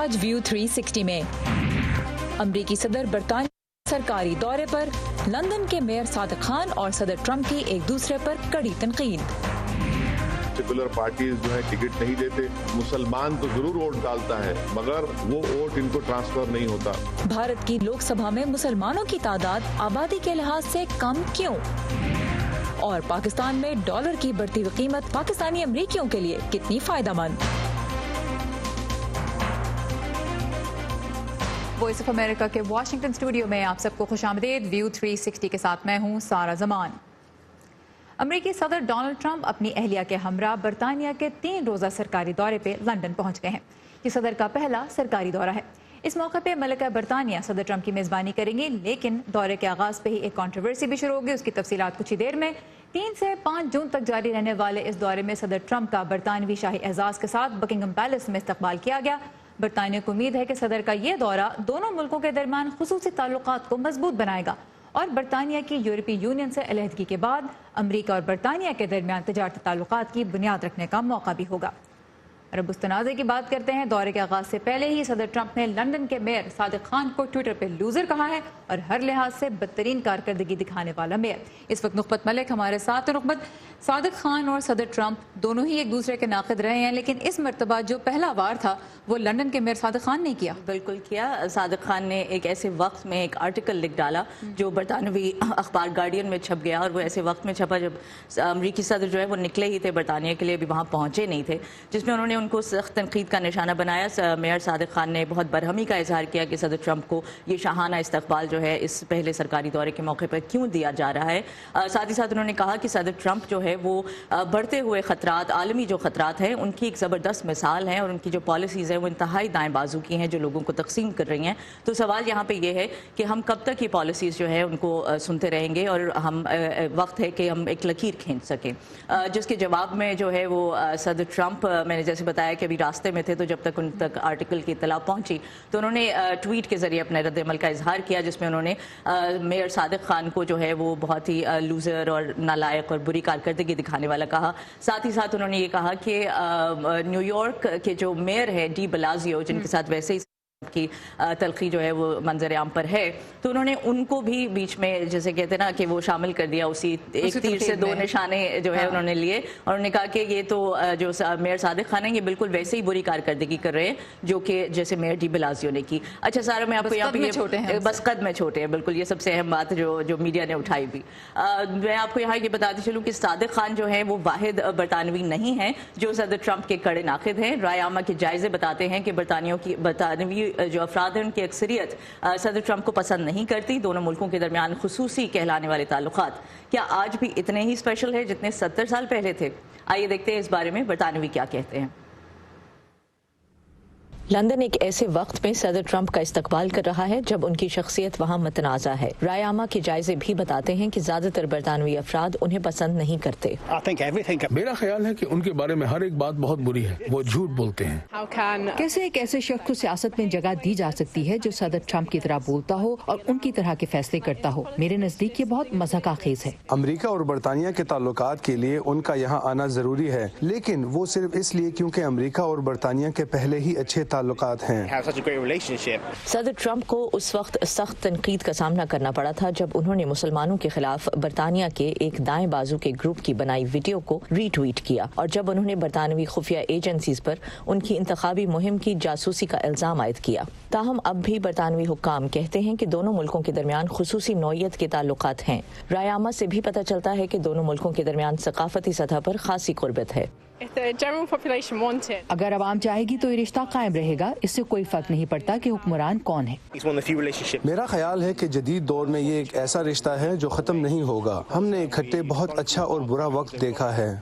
آج ویو 360 میں امریکی صدر برطانیہ سرکاری دورے پر، لندن کے میئر صادق خان اور صدر ٹرمپ کی ایک دوسرے پر کڑی تنقید۔ سیکولر پارٹیز جو ہے ٹکٹ نہیں دیتے، مسلمان تو ضرور ووٹ ڈالتا ہے مگر وہ ووٹ ان کو ٹرانسفر نہیں ہوتا۔ بھارت کی لوک سبھا میں مسلمانوں کی تعداد آبادی کے لحاظ سے کم کیوں؟ اور پاکستان میں ڈالر کی بڑھتی ہوئی قیمت پاکستانی امریکیوں کے لیے کتنی فائدہ مند؟ وائس آف امریکہ کے واشنگٹن اسٹوڈیو میں آپ سب کو خوش آمدید۔ ویو 360 کے ساتھ میں ہوں سارہ زمان۔ امریکی صدر ڈونلڈ ٹرمپ اپنی اہلیہ کے ہمراہ برطانیہ کے 3 روزہ سرکاری دورے پہ لندن پہنچ گئے ہیں۔ یہ صدر کا پہلا سرکاری دورہ ہے۔ اس موقع پہ ملکہ برطانیہ صدر ٹرمپ کی میزبانی کریں گی، لیکن دورے کے آغاز پہ ہی ایک کنٹروورسی بھی شروع ہوگی۔ اس کی تفصیلات کچھ ہی دیر میں۔ 3 سے 5 جون تک جاری رہنے والے اس دورے میں صدر ٹرمپ کا برطانوی شاہی اعزاز کے ساتھ بکنگم پیلس میں استقبال کیا گیا۔ برطانیہ کو امید ہے کہ صدر کا یہ دورہ دونوں ملکوں کے درمیان خصوصی تعلقات کو مضبوط بنائے گا اور برطانیہ کی یورپی یونین سے علیحدگی کے بعد امریکہ اور برطانیہ کے درمیان تجارتی تعلقات کی بنیاد رکھنے کا موقع بھی ہوگا۔ رب التنازع کی بات کرتے ہیں۔ دورے کے آغاز سے پہلے ہی صدر ٹرمپ نے لندن کے میئر صادق خان کو ٹویٹر پہ لوزر کہا ہے اور ہر لحاظ سے بدترین کارکردگی دکھانے والا میئر۔ اس وقت نخبت ملک ہمارے ساتھ۔ نخبت، صادق خان اور صدر ٹرمپ دونوں ہی ایک دوسرے کے ناقد رہے ہیں، لیکن اس مرتبہ جو پہلا وار تھا وہ لندن کے میئر صادق خان نے کیا۔ بالکل کیا۔ صادق خان نے ایک ایسے وقت میں ایک آرٹیکل لکھ ڈالا جو برطانوی اخبار گارڈین میں چھپ گیا، اور وہ ایسے وقت میں چھپا جب امریکی صدر جو ہے وہ نکلے ہی تھے برطانیہ کے لیے، ابھی وہاں پہنچے نہیں تھے، جس میں انہوں نے ان کو سخت تنقید کا نشانہ بنایا۔ میئر صادق خان نے بہت برہمی کا اظہار کیا کہ صدر ٹرمپ کو یہ شاہانہ استقبال جو ہے اس پہلے سرکاری دورے کے موقع پر کیوں دیا جا رہا ہے۔ ساتھ ہی ساتھ انہوں نے کہا کہ صدر ٹرمپ جو ہے وہ بڑھتے ہوئے خطرات، عالمی جو خطرات ہیں ان کی ایک زبردست مثال ہیں، اور ان کی جو پالیسیز ہیں وہ انتہائی دائیں بازو کی ہیں جو لوگوں کو تقسیم کر رہی ہیں۔ تو سوال یہاں پہ یہ ہے کہ ہم کب تک یہ پالیسیز جو ہے ان کو سنتے رہیں گے، اور ہم وقت ہے کہ ہم ایک لکیر کھینچ سکیں۔ جس کے جواب میں جو ہے وہ صدر ٹرمپ، میں نے جیسے بتایا کہ ابھی راستے میں تھے، تو جب تک ان تک آرٹیکل کی اطلاع پہنچی تو انہوں نے ٹویٹ کے ذریعے اپنے رد عمل کا اظہار کیا، جس میں انہوں نے میئر صادق خان کو جو ہے وہ بہت ہی لوزر اور نالائق اور بری کارکردگی دکھانے والا کہا۔ ساتھ ہی ساتھ انہوں نے یہ کہا کہ نیو یارک کے جو میئر ہے ڈی بلازیو، جن کے ساتھ ویسے ہی کی تلخی جو ہے وہ منظر عام پر ہے، تو انہوں نے ان کو بھی بیچ میں جیسے کہتے ہیں نا کہ وہ شامل کر دیا، اسی ایک تیر سے 2 نشانے جو ہے انہوں نے لیے، اور انہوں نے کہا کہ یہ تو جو میئر صادق خان ہیں یہ بالکل ویسے ہی بری کارکردگی کر رہے ہیں جو کہ جیسے میئر ڈی بلازیو نے کی۔ اچھا سارا، میں آپ کو یہاں پہ بس قد میں چھوٹے ہیں، بالکل یہ سب سے اہم بات جو میڈیا نے اٹھائی بھی۔ میں آپ کو یہاں یہ بتاتی چلوں کہ صادق خان جو ہیں وہ واحد برطانوی نہیں ہیں جو صدر ٹرمپ کے کڑے ناقد ہیں۔ رائے عامہ کے جائزے بتاتے ہیں کہ برطانوی جو افراد ہیں ان کی اکثریت صدر ٹرمپ کو پسند نہیں کرتی۔ دونوں ملکوں کے درمیان خصوصی کہلانے والے تعلقات کیا آج بھی اتنے ہی اسپیشل ہے جتنے 70 سال پہلے تھے؟ آئیے دیکھتے ہیں اس بارے میں برطانوی کیا کہتے ہیں۔ لندن ایک ایسے وقت میں صدر ٹرمپ کا استقبال کر رہا ہے جب ان کی شخصیت وہاں متنازع ہے۔ رائے عامہ کے جائزے بھی بتاتے ہیں کہ زیادہ تر برطانوی افراد انہیں پسند نہیں کرتے۔ میرا خیال ہے کہ ان کے بارے میں ہر ایک بات بہت بری ہے، وہ جھوٹ بولتے ہیں۔ کیسے ایک ایسے شخص کو سیاست میں جگہ دی جا سکتی ہے جو صدر ٹرمپ کی طرح بولتا ہو اور ان کی طرح کے فیصلے کرتا ہو؟ میرے نزدیک یہ بہت مضحکہ خیز ہے۔ امریکہ اور برطانیہ کے تعلقات کے لیے ان کا یہاں آنا ضروری ہے، لیکن وہ صرف اس لیے کیونکہ امریکہ اور برطانیہ کے پہلے ہی اچھے تعلقات ہیں۔ صدر ٹرمپ کو اس وقت سخت تنقید کا سامنا کرنا پڑا تھا جب انہوں نے مسلمانوں کے خلاف برطانیہ کے ایک دائیں بازو کے گروپ کی بنائی ویڈیو کو ری ٹویٹ کیا، اور جب انہوں نے برطانوی خفیہ ایجنسیز پر ان کی انتخابی مہم کی جاسوسی کا الزام عائد کیا۔ تاہم اب بھی برطانوی حکام کہتے ہیں کہ دونوں ملکوں کے درمیان خصوصی نوعیت کے تعلقات ہیں۔ رائے عامہ سے بھی پتہ چلتا ہے کہ دونوں ملکوں کے درمیان ثقافتی سطح پر خاصی قربت ہے۔ اگر عوام چاہے گی تو یہ رشتہ قائم رہے گا، اس سے کوئی فرق نہیں پڑتا کہ حکمران کون ہے۔ میرا خیال ہے کہ جدید دور میں یہ ایک ایسا رشتہ ہے جو ختم نہیں ہوگا۔ ہم نے اکٹھے بہت اچھا اور برا وقت دیکھا ہے۔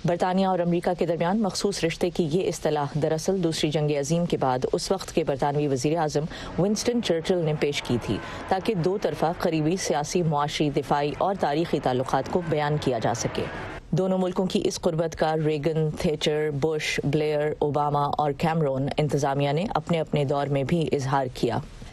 برطانیہ اور امریکہ کے درمیان مخصوص رشتے کی یہ اصطلاح دراصل دوسری جنگ عظیم کے بعد اس وقت کے برطانوی وزیر اعظم ونسٹن چرچل نے پیش کی تھی تاکہ دو طرفہ قریبی سیاسی، معاشی، دفاعی اور تاریخی تعلقات کو بیان کیا جا سکے۔ دونوں ملکوں کی اس قربت کا Reagan, Thatcher, Bush, Blair, Obama اور کیمرون انتظامیہ نے اپنے اپنے دور میں بھی اظہار کیا۔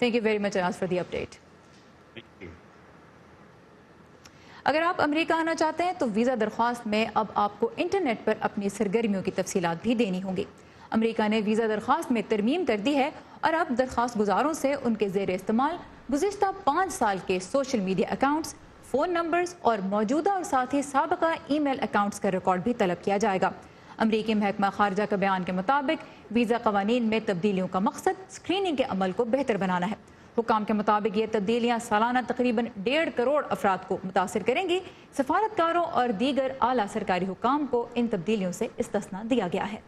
Thank you very much, Anas, for the update. اگر آپ امریکہ آنا چاہتے ہیں تو ویزا درخواست میں اب آپ کو انٹرنیٹ پر اپنی سرگرمیوں کی تفصیلات بھی دینی ہوں گی. امریکہ نے ویزا درخواست میں ترمیم کر دی ہے اور اب درخواست گزاروں سے ان کے زیر استعمال گزشتہ 5 سال کے social media accounts, phone numbers اور موجودہ اور ساتھ ہی سابقہ ای میل اکاؤنٹس کا ریکارڈ بھی طلب کیا جائے گا. امریکی محکمہ خارجہ کا بیان کے مطابق ویزا قوانین میں تبدیلیوں کا مقصد اسکریننگ کے عمل کو بہتر بنانا ہے. حکام کے مطابق یہ تبدیلیاں سالانہ تقریباً 1.5 کروڑ افراد کو متاثر کریں گی. سفارتکاروں اور دیگر اعلیٰ سرکاری حکام کو ان تبدیلیوں سے استثناء دیا گیا ہے.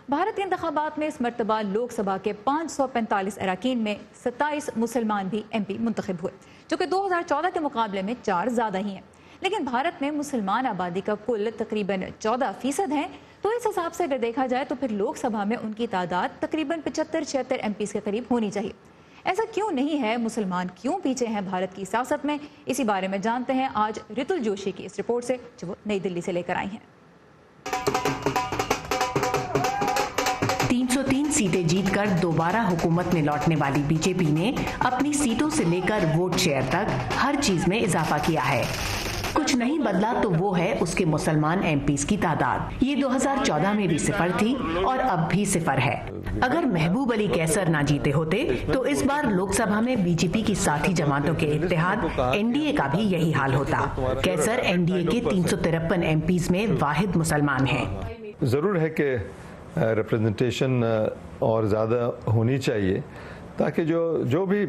بھارت کے انتخابات میں اس مرتبہ لوک سبھا کے 545 اراکین میں 27 مسلمان بھی ایم پی منتخب ہوئے، جو کہ 2014 کے مقابلے میں 4 زیادہ ہی ہیں. لیکن بھارت میں مسلمان آبادی کا کل تقریباً 14% ہے، تو اس حساب سے اگر دیکھا جائے تو پھر لوک سبھا میں ان کی تعداد تقریباً 75-76 ایم پیز کے قریب ہونی چاہیے. ایسا کیوں نہیں ہے؟ مسلمان کیوں پیچھے ہیں بھارت کی سیاست میں؟ اسی بارے میں جانتے ہیں آج رتل جوشی کی اس رپورٹ سے جو وہ نئی دلی سے لے کر آئی ہیں. 303 سیٹیں جیت کر دوبارہ حکومت میں لوٹنے والی بی جے پی نے اپنی سیٹوں سے لے کر ووٹ شیئر تک ہر چیز میں اضافہ کیا ہے. کچھ نہیں بدلا تو وہ ہے اس کے مسلمان ایم پیز کی تعداد. یہ 2014 میں بھی 0 تھی اور اب بھی 0 ہے. اگر محبوب علی کیسر نہ جیتے ہوتے تو اس بار لوک سبھا میں بی جے پی کی ساتھی جماعتوں کے اتحاد این ڈی اے کا بھی یہی حال ہوتا. کیسر این ڈی اے کے 353 ایم پیز میں واحد مسلمان ہیں. ضرور ہے کہ ریپرزنٹیشن اور زیادہ ہونی چاہیے تاکہ جو بھی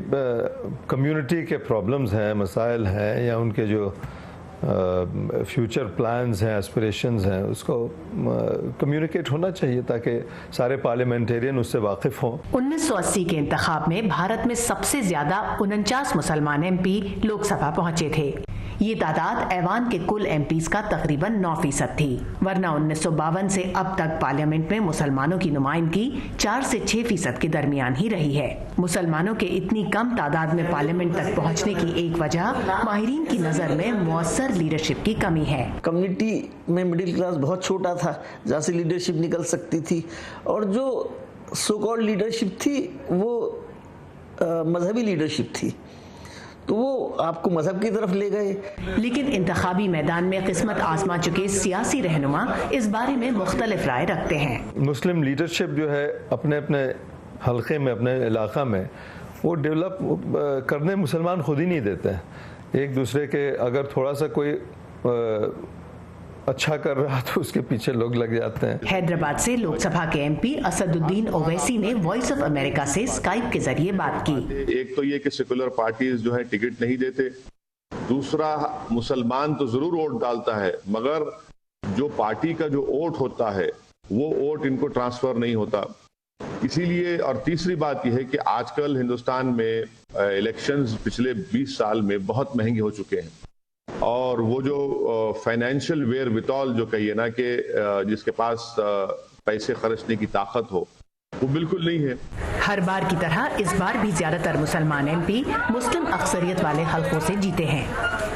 کمیونٹی کے پرابلمز ہیں، مسائل ہیں، یا ان کے جو فیوچر پلانز ہیں، اسپریشنز ہیں، اس کو کمیونیکیٹ ہونا چاہیے تاکہ سارے پارلیمنٹیرین اس سے واقف ہوں. 1980 کے انتخاب میں بھارت میں سب سے زیادہ 49 مسلمان ایم پی لوک سبھا پہنچے تھے. یہ تعداد ایوان کے کل ایم پیز کا تقریباً 9% تھی، ورنہ 1952 سے اب تک پارلیمنٹ میں مسلمانوں کی نمائندگی 4 سے 6% کے درمیان ہی رہی ہے. مسلمانوں کے اتنی کم تعداد میں پارلیمنٹ تک پہنچنے کی ایک وجہ ماہرین کی نظر میں مؤثر لیڈرشپ کی کمی ہے. کمیونٹی میں مڈل کلاس بہت چھوٹا تھا جہاں سے لیڈرشپ نکل سکتی تھی، اور جو سو کالڈ لیڈرشپ تھی وہ مذہبی لیڈرشپ تھی، تو وہ آپ کو مذہب کی طرف لے گئے. لیکن انتخابی میدان میں قسمت آزما چکے سیاسی رہنما اس بارے میں مختلف رائے رکھتے ہیں. مسلم لیڈرشپ جو ہے اپنے اپنے حلقے میں، اپنے علاقہ میں، وہ ڈیولپ کرنے مسلمان خود ہی نہیں دیتے ہیں. ایک دوسرے کے اگر تھوڑا سا کوئی اچھا کر رہا تو اس کے پیچھے لوگ لگ جاتے ہیں. حیدرآباد سے لوک سبھا کے ایم پی اسد الدین اویسی نے وائس آف امریکہ سے اسکائپ کے ذریعے بات کی. ایک تو یہ کہ سیکولر پارٹیز جو ہے ٹکٹ نہیں دیتے، دوسرا مسلمان تو ضرور ووٹ ڈالتا ہے مگر جو پارٹی کا جو ووٹ ہوتا ہے وہ ووٹ ان کو ٹرانسفر نہیں ہوتا. اسی لیے، اور تیسری بات یہ ہے کہ آج کل ہندوستان میں الیکشنز پچھلے 20 سال میں بہت مہنگے ہو چکے ہیں، اور وہ جو فائنینشیل ویئر وتال جو کہیے نا کہ جس کے پاس پیسے خرچنے کی طاقت ہو، وہ بالکل نہیں ہے. ہر بار کی طرح اس بار بھی زیادہ تر مسلمان ایم پی مسلم اکثریت والے حلقوں سے جیتے ہیں.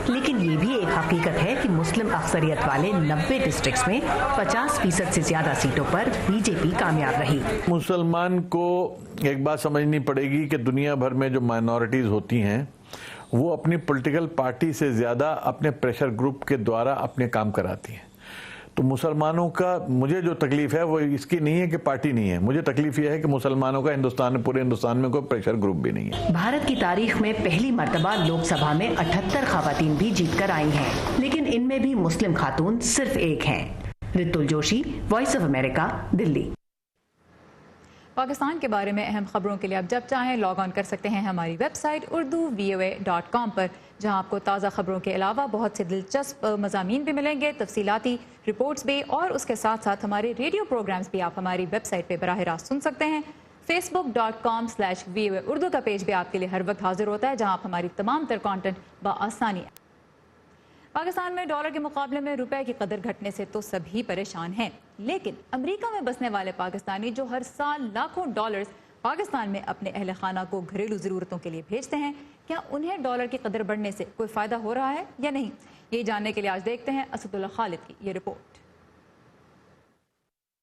لیکن یہ بھی ایک حقیقت ہے کہ مسلم اکثریت والے 90 ڈسٹرکٹس میں 50% سے زیادہ سیٹوں پر بی جے پی کامیاب رہی. مسلمان کو ایک بات سمجھنی پڑے گی کہ دنیا بھر میں جو مائنورٹیز ہوتی ہیں وہ اپنی پولیٹیکل پارٹی سے زیادہ اپنے پریشر گروپ کے دوارا اپنے کام کراتی ہیں. تو مسلمانوں کا مجھے جو تکلیف ہے وہ اس کی نہیں ہے کہ پارٹی نہیں ہے، مجھے تکلیف یہ ہے کہ مسلمانوں کا پورے ہندوستان میں کوئی پریشر گروپ بھی نہیں ہے. بھارت کی تاریخ میں پہلی مرتبہ لوک سبھا میں 78 خواتین بھی جیت کر آئی ہیں، لیکن ان میں بھی مسلم خاتون صرف ایک ہیں. رتل جوشی، وائس آف امریکہ، دلی. پاکستان کے بارے میں اہم خبروں کے لیے آپ جب چاہیں لاگ آن کر سکتے ہیں ہماری ویب سائٹ urduvoa.com پر، جہاں آپ کو تازہ خبروں کے علاوہ بہت سے دلچسپ مضامین بھی ملیں گے، تفصیلاتی رپورٹس بھی، اور اس کے ساتھ ساتھ ہمارے ریڈیو پروگرامز بھی آپ ہماری ویب سائٹ پہ براہ راست سن سکتے ہیں. facebook.com/VOA اردو کا پیج بھی آپ کے لیے ہر وقت حاضر ہوتا ہے، جہاں آپ ہماری تمام تر کانٹینٹ بآسانی. پاکستان میں ڈالر کے مقابلے میں روپے کی قدر گھٹنے سے تو سبھی پریشان ہیں، لیکن امریکہ میں بسنے والے پاکستانی جو ہر سال لاکھوں ڈالرز پاکستان میں اپنے اہل خانہ کو گھریلو ضرورتوں کے لیے بھیجتے ہیں، کیا انہیں ڈالر کی قدر بڑھنے سے کوئی فائدہ ہو رہا ہے یا نہیں؟ یہ جاننے کے لیے آج دیکھتے ہیں اسد اللہ خالد کی یہ رپورٹ.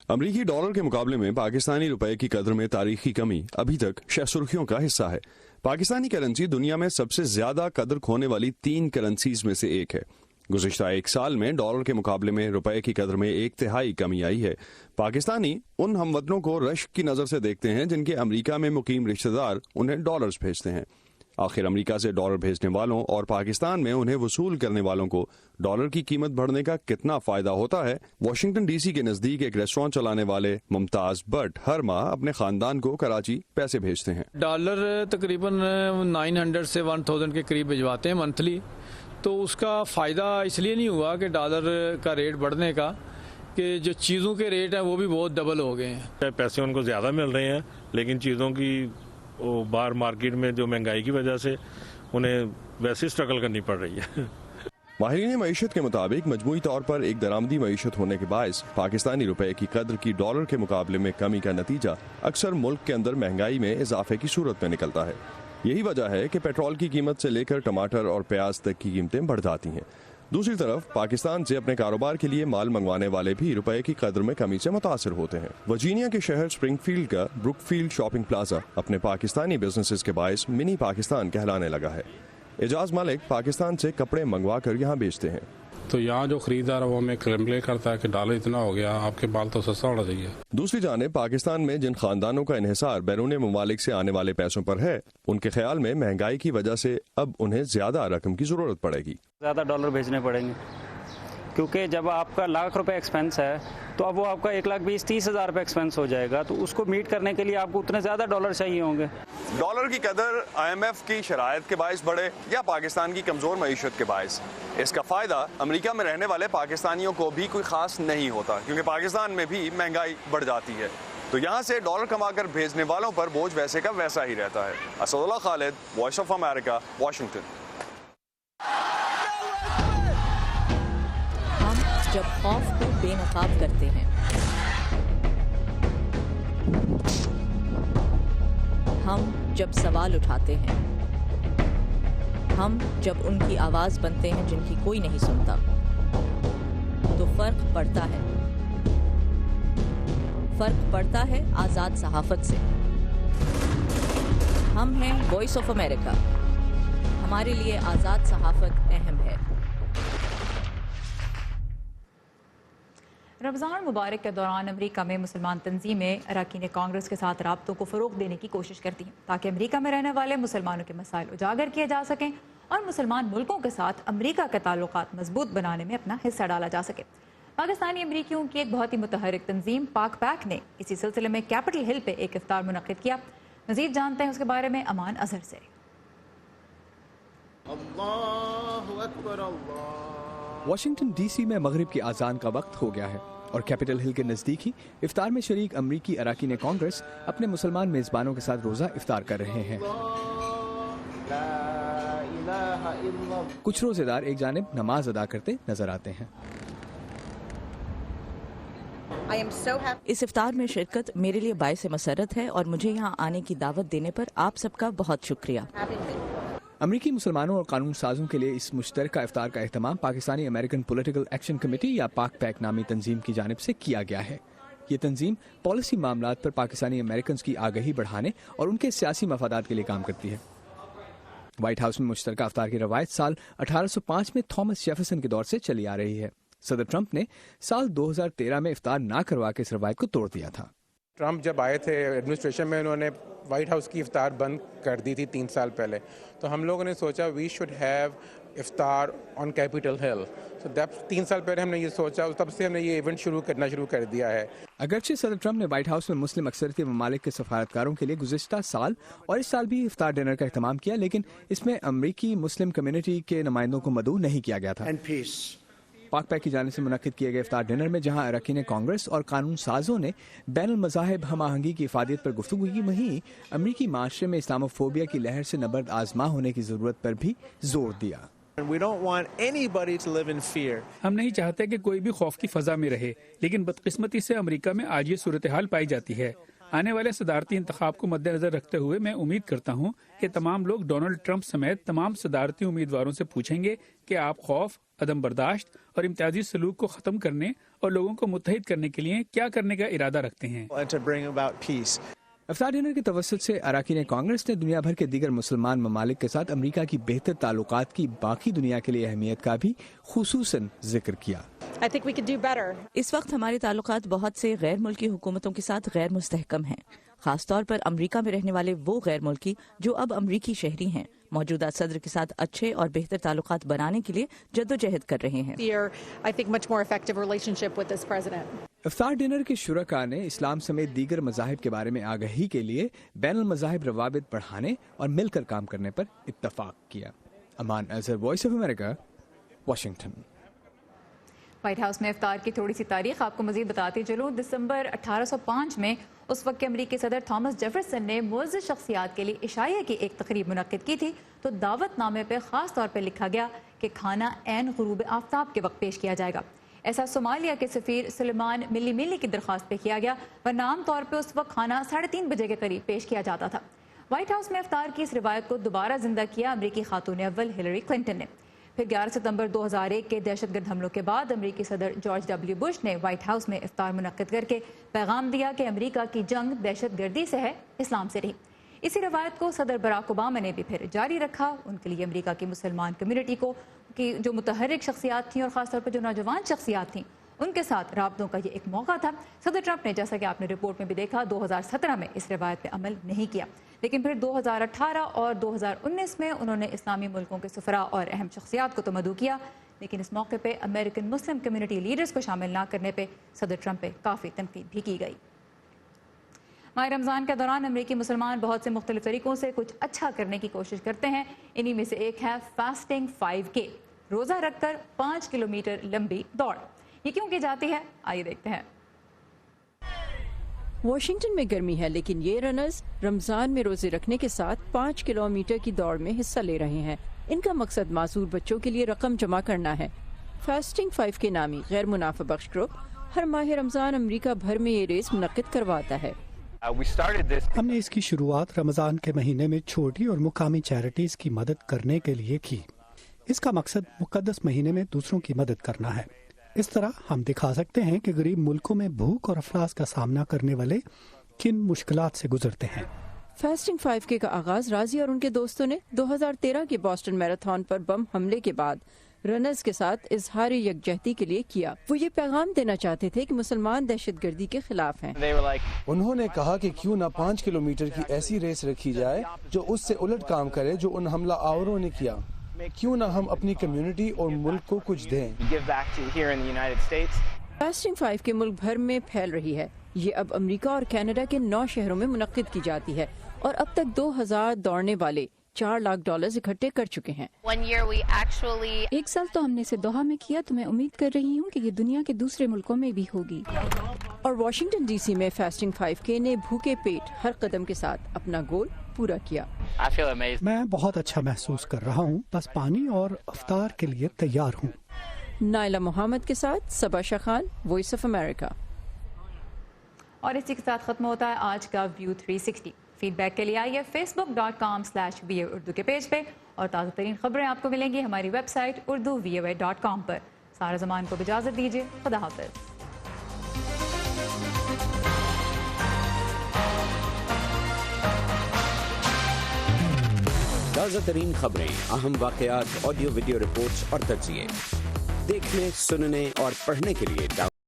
امریکی ڈالر کے مقابلے میں پاکستانی روپے کی قدر میں تاریخی کمی ابھی تک شہ سرخیوں کا حصہ ہے۔ پاکستانی کرنسی دنیا میں سب سے زیادہ قدر کھونے والی 3 کرنسیز میں سے ایک ہے۔ گزشتہ 1 سال میں ڈالر کے مقابلے میں روپے کی قدر میں 1/3 کمی آئی ہے۔ پاکستانی ان ہم وطنوں کو رشک کی نظر سے دیکھتے ہیں جن کے امریکہ میں مقیم رشتہ دار انہیں ڈالرز بھیجتے ہیں۔ آخر امریکہ سے ڈالر بھیجنے والوں اور پاکستان میں انہیں وصول کرنے والوں کو ڈالر کی قیمت بڑھنے کا کتنا فائدہ ہوتا ہے؟ واشنگٹن ڈی سی کے نزدیک ایک ریسٹورانٹ چلانے والے ممتاز بٹ ہر ماہ اپنے خاندان کو کراچی پیسے بھیجتے ہیں۔ ڈالر تقریباً 900 سے 1000 کے قریب بھجواتے ہیں منتھلی، تو اس کا فائدہ اس لیے نہیں ہوا کہ ڈالر کا ریٹ بڑھنے کا، کہ جو چیزوں کے ریٹ ہیں وہ بھی بہت ڈبل ہو گئے ہیں۔ پیسے ان کو زیادہ مل رہے ہیں لیکن چیزوں کی باہر مارکیٹ میں جو مہنگائی کی وجہ سے انہیں ویسے اسٹرگل کرنی پڑ رہی ہے۔ ماہرین معیشت کے مطابق مجموعی طور پر ایک درآمدی معیشت ہونے کے باعث پاکستانی روپے کی قدر کی ڈالر کے مقابلے میں کمی کا نتیجہ اکثر ملک کے اندر مہنگائی میں اضافے کی صورت میں نکلتا ہے۔ یہی وجہ ہے کہ پیٹرول کی قیمت سے لے کر ٹماٹر اور پیاز تک کی قیمتیں بڑھ جاتی ہیں۔ دوسری طرف پاکستان سے اپنے کاروبار کے لیے مال منگوانے والے بھی روپے کی قدر میں کمی سے متاثر ہوتے ہیں۔ ورجینیا کے شہر سپرنگ فیلڈ کا بروک فیلڈ شاپنگ پلازا اپنے پاکستانی بزنسز کے باعث منی پاکستان کہلانے لگا ہے۔ اعجاز مالک پاکستان سے کپڑے منگوا کر یہاں بیچتے ہیں۔ تو یہاں جو خریدار وہ ہمیں کمپلین کرتا ہے کہ ڈالر اتنا ہو گیا، آپ کے مال تو سستا ہونا چاہیے۔ دوسری جانب پاکستان میں جن خاندانوں کا انحصار بیرون ممالک سے آنے والے پیسوں پر ہے، ان کے خیال میں مہنگائی کی وجہ سے اب انہیں زیادہ رقم کی ضرورت پڑے گی۔ زیادہ ڈالر بھیجنے پڑیں گے کیونکہ جب آپ کا 1,00,000 روپے ایکسپینس ہے تو اب وہ آپ کا 1,20,30,000 روپے ایکسپینس ہو جائے گا، تو اس کو میٹ کرنے کے لیے آپ کو اتنے زیادہ ڈالر چاہیے ہوں گے۔ ڈالر کی قدر IMF کی شرائط کے باعث بڑھے یا پاکستان کی کمزور معیشت کے باعث، اس کا فائدہ امریکہ میں رہنے والے پاکستانیوں کو بھی کوئی خاص نہیں ہوتا، کیونکہ پاکستان میں بھی مہنگائی بڑھ جاتی ہے، تو یہاں سے ڈالر کما کر بھیجنے والوں پر بوجھ ویسے کا ویسا ہی رہتا ہے۔ اسد اللہ خالد، وائس آف امریکہ، واشنگٹن۔ جب خوف کو بے نقاب کرتے ہیں، ہم جب سوال اٹھاتے ہیں، ہم جب ان کی آواز بنتے ہیں جن کی کوئی نہیں سنتا، تو فرق پڑتا ہے۔ فرق پڑتا ہے آزاد صحافت سے۔ ہم ہیں وائس آف امریکہ، ہمارے لیے آزاد صحافت اہم ہے۔ رمضان مبارک کے دوران امریکہ میں مسلمان تنظیمیں اراکین کانگریس کے ساتھ رابطوں کو فروغ دینے کی کوشش کرتی ہیں تاکہ امریکہ میں رہنے والے مسلمانوں کے مسائل اجاگر کیے جا سکیں اور مسلمان ملکوں کے ساتھ امریکہ کے تعلقات مضبوط بنانے میں اپنا حصہ ڈالا جا سکے۔ پاکستانی امریکیوں کی ایک بہت ہی متحرک تنظیم پاک پیک نے اسی سلسلے میں کیپٹل ہل پہ ایک افطار منعقد کیا۔ مزید جانتے ہیں اس کے بارے میں امان اظہر سے۔ واشنگٹن ڈی سی میں مغرب کی اذان کا وقت ہو گیا ہے اور کیپٹل ہل کے نزدیک ہی افطار میں شریک امریکی اراکین کانگریس اپنے مسلمان میزبانوں کے ساتھ روزہ افطار کر رہے ہیں۔ کچھ روزے دار ایک جانب نماز ادا کرتے نظر آتے ہیں۔ اس افطار میں شرکت میرے لیے باعث مسرت ہے اور مجھے یہاں آنے کی دعوت دینے پر آپ سب کا بہت شکریہ۔ امریکی مسلمانوں اور قانون سازوں کے لیے اس مشترکہ افطار کا اہتمام Pakistani American political action committee یا پاک پیک نامی تنظیم کی جانب سے کیا گیا ہے۔ یہ تنظیم پالیسی معاملات پر پاکستانی امریکنز کی آگہی بڑھانے اور ان کے سیاسی مفادات کے لیے کام کرتی ہے۔ وائٹ ہاؤس میں مشترکہ افطار کی روایت سال 1805 میں تھامس جیفرسن کے دور سے چلی آ رہی ہے۔ صدر ٹرمپ نے سال 2013 میں افطار نہ کروا کے اس روایت کو توڑ دیا تھا۔ ٹرمپ جب آئے تھے ایڈمنسٹریشن میں، انہوں نے وائٹ ہاؤس کی افطار بند کر دی تھی 3 سال پہلے، تو ہم لوگوں نے سوچا وی شوڈ ہیو افطار آن کیپٹل ہل۔ تو 3 سال پہلے ہم نے یہ سوچا، تب سے ہم نے یہ ایونٹ شروع کر دیا ہے۔ اگرچہ صدر ٹرمپ نے وائٹ ہاؤس میں مسلم اکثریتی ممالک کے سفارتکاروں کے لیے گزشتہ سال اور اس سال بھی افطار ڈنر کا اہتمام کیا، لیکن اس میں امریکی مسلم کمیونٹی کے نمائندوں کو مدعو نہیں کیا گیا تھا۔ پاک پیک کی جانب سے منعقد کیے گئے افطار ڈنر میں جہاں اراکین کانگریس اور قانون سازوں نے بین المذاہب ہم آہنگی کی افادیت پر گفتگو کی، وہیں امریکی معاشرے میں اسلاموفوبیا کی لہر سے نبرد آزما ہونے کی ضرورت پر بھی زور دیا۔ ہم نہیں چاہتے کہ کوئی بھی خوف کی فضا میں رہے، لیکن بدقسمتی سے امریکہ میں آج یہ صورتحال پائی جاتی ہے۔ آنے والے صدارتی انتخاب کو مد نظر رکھتے ہوئے میں امید کرتا ہوں کہ تمام لوگ ڈونلڈ ٹرمپ سمیت تمام صدارتی امیدواروں سے پوچھیں گے کہ آپ خوف، عدم برداشت اور امتیازی سلوک کو ختم کرنے اور لوگوں کو متحد کرنے کے لیے کیا کرنے کا ارادہ رکھتے ہیں۔ افطار ڈنر کے توسط سے اراکین کانگریس نے دنیا بھر کے دیگر مسلمان ممالک کے ساتھ امریکہ کی بہتر تعلقات کی باقی دنیا کے لیے اہمیت کا بھی خصوصاً ذکر کیا۔ اس وقت ہمارے تعلقات بہت سے غیر ملکی حکومتوں کے ساتھ غیر مستحکم ہیں، خاص طور پر امریکہ میں رہنے والے وہ غیر ملکی جو اب امریکی شہری ہیں موجودہ صدر کے ساتھ اچھے اور بہتر تعلقات بنانے کے لیے جدوجہد کر رہے ہیں۔ افطار ڈنر کے شرکاء نے اسلام سمیت دیگر مذاہب کے بارے میں آگاہی کے لیے بین المذاہب روابط بڑھانے اور مل کر کام کرنے پر اتفاق کیا۔ Aman Azhar, voice of America, Washington. White House میں افطار کی تھوڑی سی تاریخ آپ کو مزید بتاتی چلوں۔ دسمبر 1805 میں اس وقت کے امریکی صدر تھامس جیفرسن نے معزز شخصیات کے لیے عشائیہ کی ایک تقریب منعقد کی تھی، تو دعوت نامے پہ خاص طور پہ لکھا گیا کہ کھانا عین غروب آفتاب کے وقت پیش کیا جائے گا۔ ایسا صومالیہ کے سفیر سلیمان ملی کی درخواست پہ کیا گیا، ورنہ عام طور پہ اس وقت کھانا 3:30 بجے کے قریب پیش کیا جاتا تھا۔ وائٹ ہاؤس میں افطار کی اس روایت کو دوبارہ زندہ کیا امریکی خاتون اول ہلری کلنٹن نے۔ پھر 11 ستمبر 2001 کے دہشت گرد حملوں کے بعد امریکی صدر جارج ڈبلیو بش نے وائٹ ہاؤس میں افطار منعقد کر کے پیغام دیا کہ امریکہ کی جنگ دہشت گردی سے ہے، اسلام سے نہیں۔ اسی روایت کو صدر براک اوباما نے بھی پھر جاری رکھا۔ ان کے لیے امریکہ کی مسلمان کمیونٹی کو کی جو متحرک شخصیات تھیں اور خاص طور پر جو نوجوان شخصیات تھیں ان کے ساتھ رابطوں کا یہ ایک موقع تھا۔ صدر ٹرمپ نے، جیسا کہ آپ نے رپورٹ میں بھی دیکھا، 2017 میں اس روایت پہ عمل نہیں کیا، لیکن پھر 2018 اور 2019 میں انہوں نے اسلامی ملکوں کے سفراء اور اہم شخصیات کو تو مدعو کیا، لیکن اس موقع پہ امریکن مسلم کمیونٹی لیڈرز کو شامل نہ کرنے پہ صدر ٹرمپ پہ کافی تنقید بھی کی گئی۔ ماہ رمضان کے دوران امریکی مسلمان بہت سے مختلف طریقوں سے کچھ اچھا کرنے کی کوشش کرتے ہیں۔ انہی میں سے ایک ہے فاسٹنگ 5K، روزہ رکھ کر 5 کلومیٹر لمبی دوڑ۔ یہ کیوں کی جاتی ہے، آئیے دیکھتے ہیں۔ واشنگٹن میں گرمی ہے، لیکن یہ رنرز رمضان میں روزے رکھنے کے ساتھ 5 کلومیٹر کی دوڑ میں حصہ لے رہے ہیں۔ ان کا مقصد معذور بچوں کے لیے رقم جمع کرنا ہے۔ فاسٹنگ 5K نامی غیر منافع بخش گروپ ہر ماہ رمضان امریکہ بھر میں یہ ریس منعقد کرواتا ہے۔ ہم نے اس کی شروعات رمضان کے مہینے میں چھوٹی اور مقامی چیریٹیز کی مدد کرنے کے لیے کی۔ اس کا مقصد مقدس مہینے میں دوسروں کی مدد کرنا ہے۔ اس طرح ہم دکھا سکتے ہیں کہ غریب ملکوں میں بھوک اور افلاس کا سامنا کرنے والے کن مشکلات سے گزرتے ہیں۔ فاسٹنگ 5K کا آغاز راضی اور ان کے دوستوں نے 2013 کے بوسٹن میراتھن پر بم حملے کے بعد رنرز کے ساتھ اظہار یکجہتی کے لیے کیا۔ وہ یہ پیغام دینا چاہتے تھے کہ مسلمان دہشت گردی کے خلاف ہیں۔ انہوں نے کہا کہ کیوں نہ 5 کلومیٹر کی ایسی ریس رکھی جائے جو اس سے الٹ کام کرے جو ان حملہ آوروں نے کیا۔ کیوں نہ ہم اپنی کمیونٹی اور ملک کو کچھ دیں۔ فاسٹنگ 5K ملک بھر میں پھیل رہی ہے۔ یہ اب امریکہ اور کینیڈا کے 9 شہروں میں منعقد کی جاتی ہے اور اب تک 2000 دوڑنے والے $4 لاکھ اکٹھے کر چکے ہیں۔ ایک سال تو ہم نے اسے دوحہ میں کیا، تو میں امید کر رہی ہوں کہ یہ دنیا کے دوسرے ملکوں میں بھی ہوگی۔ اور واشنگٹن ڈی سی میں فاسٹنگ 5K نے بھوکے پیٹ ہر قدم کے ساتھ اپنا گول پورا کیا۔ میں بہت اچھا محسوس کر رہا ہوں، بس پانی اور افطار کے لیے تیار ہوں۔ نائلہ محمد کے ساتھ صبا شخان، وائس آف امریکہ۔ اور اسی کے ساتھ ختم ہوتا ہے آج کا ویو 360۔ فیڈ بیک کے لیے آئیے facebook.com/VOA اردو کے پیج پہ، اور تازہ ترین خبریں آپ کو ملیں گی ہماری ویب سائٹ urduvoa.com پر۔ سارا زمان کو اجازت دیجیے، خدا حافظ۔ تازہ ترین خبریں، اہم واقعات، آڈیو ویڈیو رپورٹس اور تجزیے دیکھنے، سننے اور پڑھنے کے لیے